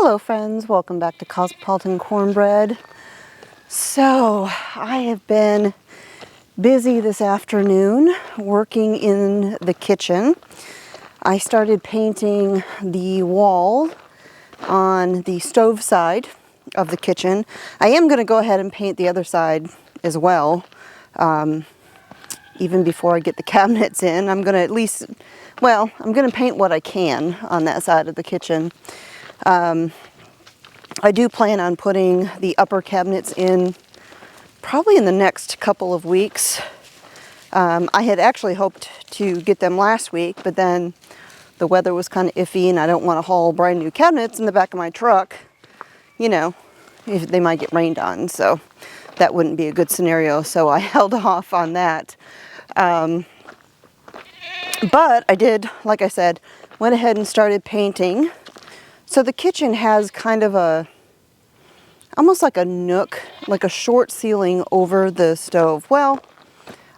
Hello friends, welcome back to Cosmopolitan Cornbread. So I have been busy this afternoon working in the kitchen. I started painting the wall on the stove side of the kitchen. I am going to go ahead and paint the other side as well. Even before I get the cabinets in, I'm going to I'm going to paint what I can on that side of the kitchen. I do plan on putting the upper cabinets in probably in the next couple of weeks. I had actually hoped to get them last week, but then the weather was kind of iffy and I don't want to haul brand new cabinets in the back of my truck. You know, if they might get rained on, so that wouldn't be a good scenario. So I held off on that. But I did, like I said, went ahead and started painting. So the kitchen has kind of almost like a nook, like a short ceiling over the stove. Well,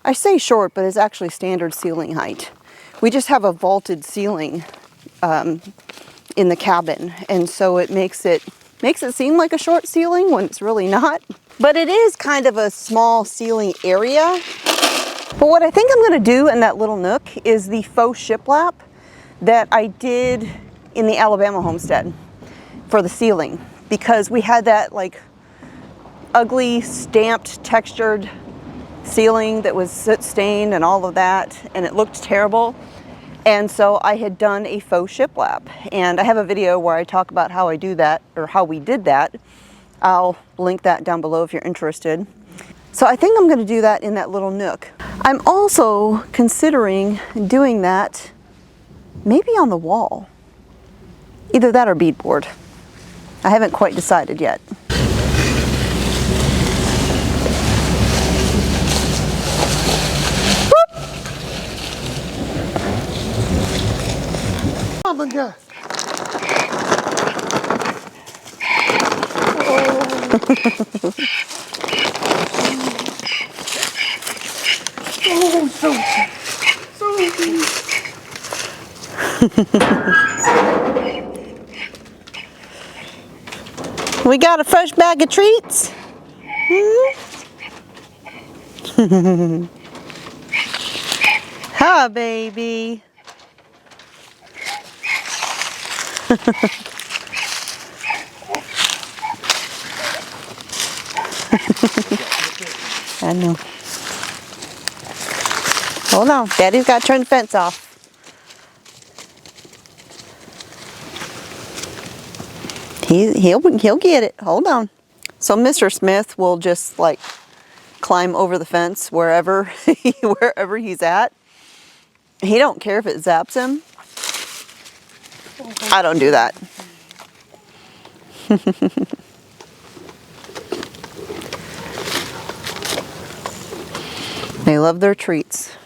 I say short, but it's actually standard ceiling height. We just have a vaulted ceiling in the cabin, and so it makes it seem like a short ceiling when it's really not. But it is kind of a small ceiling area. But what I think I'm going to do in that little nook is the faux shiplap that I did in the Alabama homestead for the ceiling, because we had that like ugly stamped textured ceiling that was soot stained and all of that, and it looked terrible. And so I had done a faux shiplap, and I have a video where I talk about how I do that, or how we did that. I'll link that down below if you're interested. So I think I'm going to do that in that little nook. I'm also considering doing that maybe on the wall. Either that or beadboard. I haven't quite decided yet. Oh my God. Oh, so We got a fresh bag of treats. Hi, baby. I know. Hold on, Daddy's got to turn the fence off. He'll get it. Hold on. So Mr. Smith will just like climb over the fence wherever wherever he's at. He don't care if it zaps him. I don't do that. They love their treats.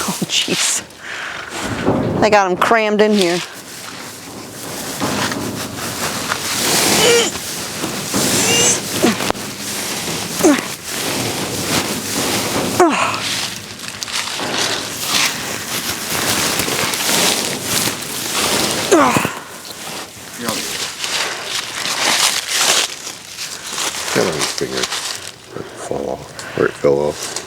Oh, jeez. I got them crammed in here. Get on his fingers. It fall off, or it fell off.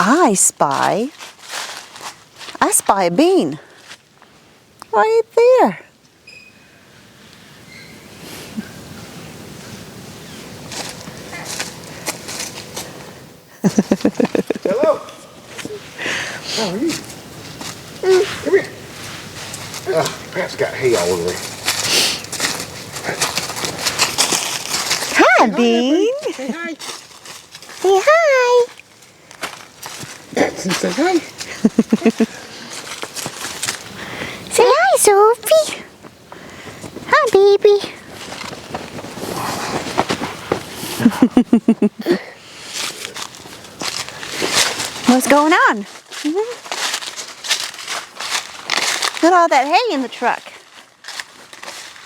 I spy a bean right there. Hello. How are you? Come here. Pat's got hay all over there. Hi, Bean. Say hi. Say hi. Patsy, say hi. Say hi, Sophie. Hi, baby. What's going on? Look at all that hay in the truck.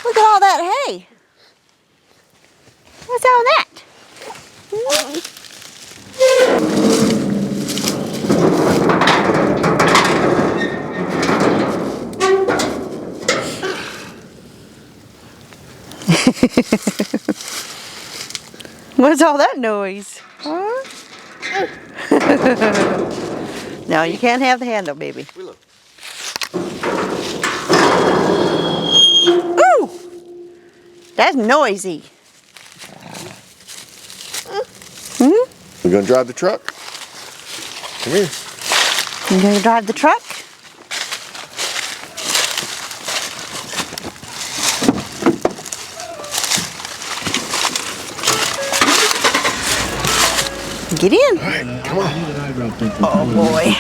Look at all that hay. What's all that? What's all that noise? Huh? No, you can't have the handle, baby. Ooh! That's noisy. You gonna drive the truck? Come here. You gonna drive the truck? Get in. All right, come on. Oh boy.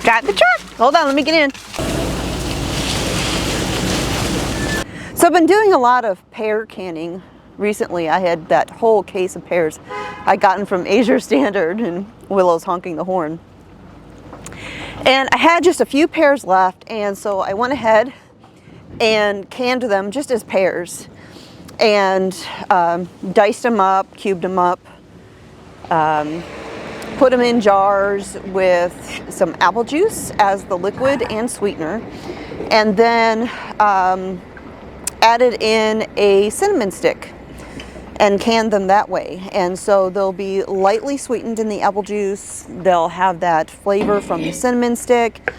Drive the truck. Hold on, let me get in. So I've been doing a lot of pear canning recently. I had that whole case of pears I'd gotten from Asia Standard and Willow's honking the horn. And I had just a few pears left, and so I went ahead and canned them just as pears. And diced them up, cubed them up, put them in jars with some apple juice as the liquid and sweetener, and then added in a cinnamon stick and canned them that way. And so they'll be lightly sweetened in the apple juice, they'll have that flavor from the cinnamon stick,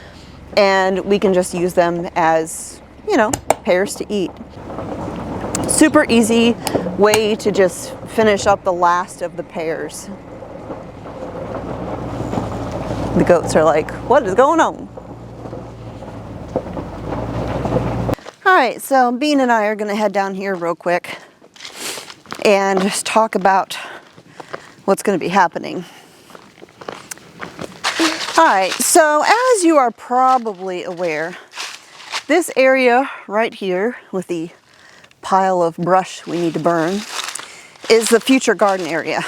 and we can just use them as, you know, pears to eat. Super easy way to just finish up the last of the pears. The goats are like, what is going on? All right, so Bean and I are gonna head down here real quick and just talk about what's gonna be happening. All right, so as you are probably aware, this area right here with the pile of brush we need to burn is the future garden area.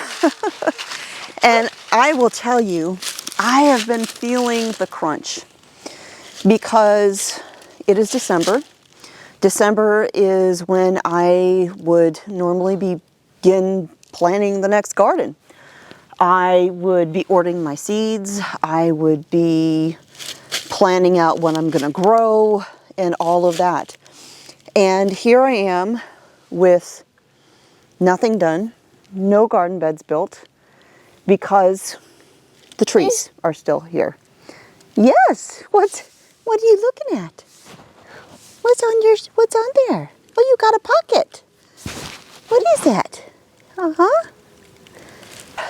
And I will tell you, I have been feeling the crunch because it is December. December is when I would normally begin planning the next garden. I would be ordering my seeds, I would be planning out what I'm gonna grow and all of that. And here I am with nothing done, no garden beds built, because the trees are still here. Yes, what are you looking at? What's on there? Oh, you got a pocket. What is that? Uh-huh.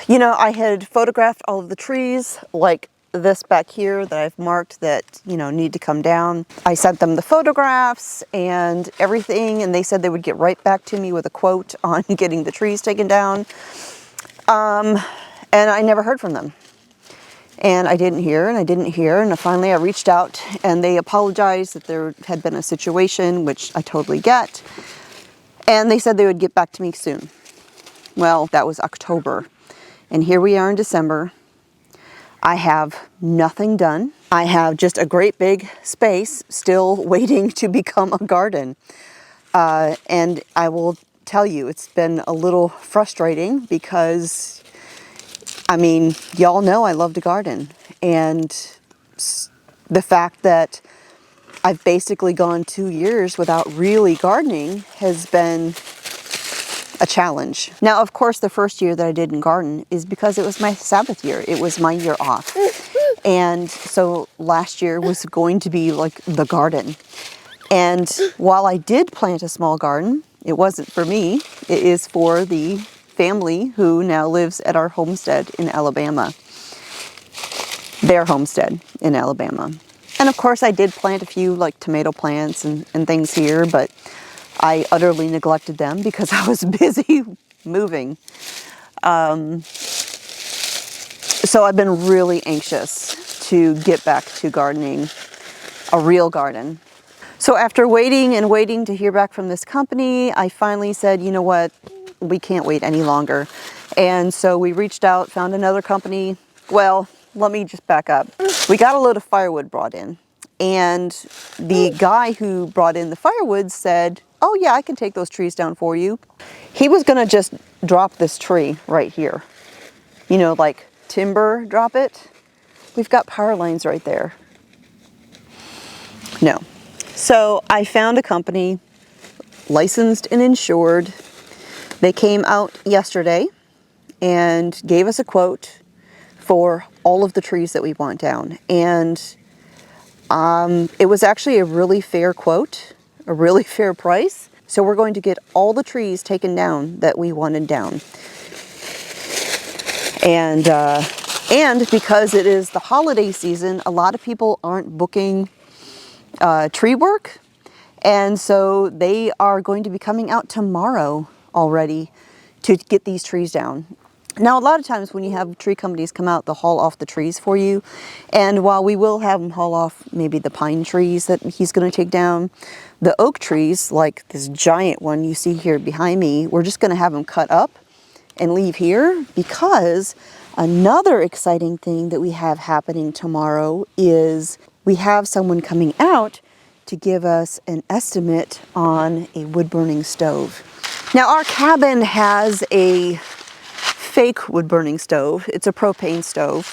You know, I had photographed all of the trees, like this back here that I've marked that, you know, need to come down. I sent them the photographs and everything, and they said they would get right back to me with a quote on getting the trees taken down. And I never heard from them. And I didn't hear, and finally I reached out and they apologized that there had been a situation, which I totally get. And they said they would get back to me soon. Well, that was October. And here we are in December. I have nothing done. I have just a great big space still waiting to become a garden. And I will tell you, it's been a little frustrating because, I mean, y'all know I love to garden. And the fact that I've basically gone 2 years without really gardening has been a challenge. Now, of course, the first year that I didn't garden is because it was my Sabbath year. It was my year off. And so last year was going to be like the garden. And while I did plant a small garden, it wasn't for me. It is for the family who now lives at our homestead in Alabama. Their homestead in Alabama. And of course I did plant a few like tomato plants and things here, but I utterly neglected them because I was busy moving. So I've been really anxious to get back to gardening, a real garden. So after waiting and waiting to hear back from this company, I finally said, you know what, we can't wait any longer. And so we reached out, found another company. Well, let me just back up. We got a load of firewood brought in, and the guy who brought in the firewood said, oh yeah, I can take those trees down for you. He was gonna just drop this tree right here. You know, like timber drop it. We've got power lines right there. No. So I found a company, licensed and insured. They came out yesterday and gave us a quote for all of the trees that we want down. And it was actually a really fair quote, a really fair price. So we're going to get all the trees taken down that we wanted down. And because it is the holiday season, a lot of people aren't booking tree work. And so they are going to be coming out tomorrow already to get these trees down. Now, a lot of times when you have tree companies come out, they'll haul off the trees for you. And while we will have them haul off maybe the pine trees that he's going to take down, the oak trees, like this giant one you see here behind me, we're just going to have them cut up and leave here, because another exciting thing that we have happening tomorrow is we have someone coming out to give us an estimate on a wood-burning stove. Now, our cabin has a fake wood-burning stove. It's a propane stove.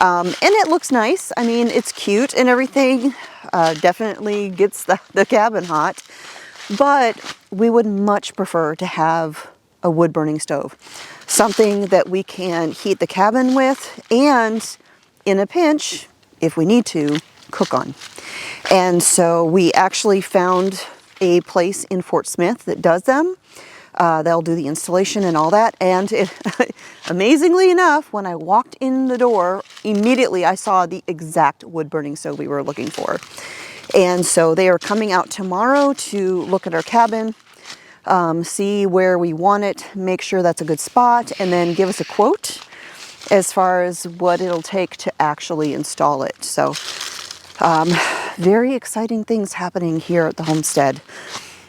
And it looks nice. I mean, it's cute and everything. Definitely gets the cabin hot. But we would much prefer to have a wood-burning stove. Something that we can heat the cabin with and, in a pinch, if we need to, cook on. And so we actually found a place in Fort Smith that does them. They'll do the installation and all that. And amazingly enough, when I walked in the door, immediately I saw the exact wood-burning stove we were looking for. And so they are coming out tomorrow to look at our cabin, see where we want it, make sure that's a good spot, and then give us a quote as far as what it'll take to actually install it. So very exciting things happening here at the homestead.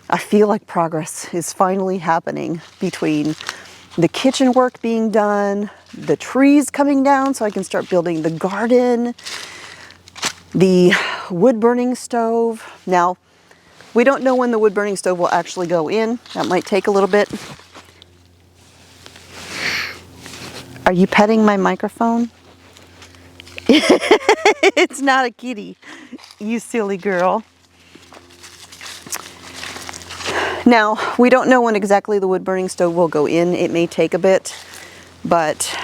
I feel like progress is finally happening between the kitchen work being done, the trees coming down so I can start building the garden, the wood-burning stove. Now, we don't know when the wood-burning stove will actually go in. That might take a little bit. Are you petting my microphone? It's not a kitty, you silly girl. Now, we don't know when exactly the wood-burning stove will go in. It may take a bit, but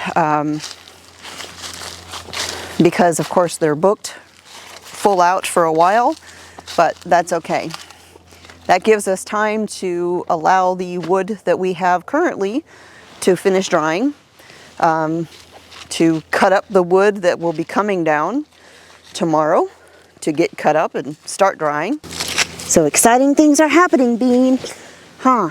because of course they're booked full out for a while, but that's okay. That gives us time to allow the wood that we have currently to finish drying, to cut up the wood that will be coming down tomorrow to get cut up and start drying. So exciting things are happening, Bean, huh?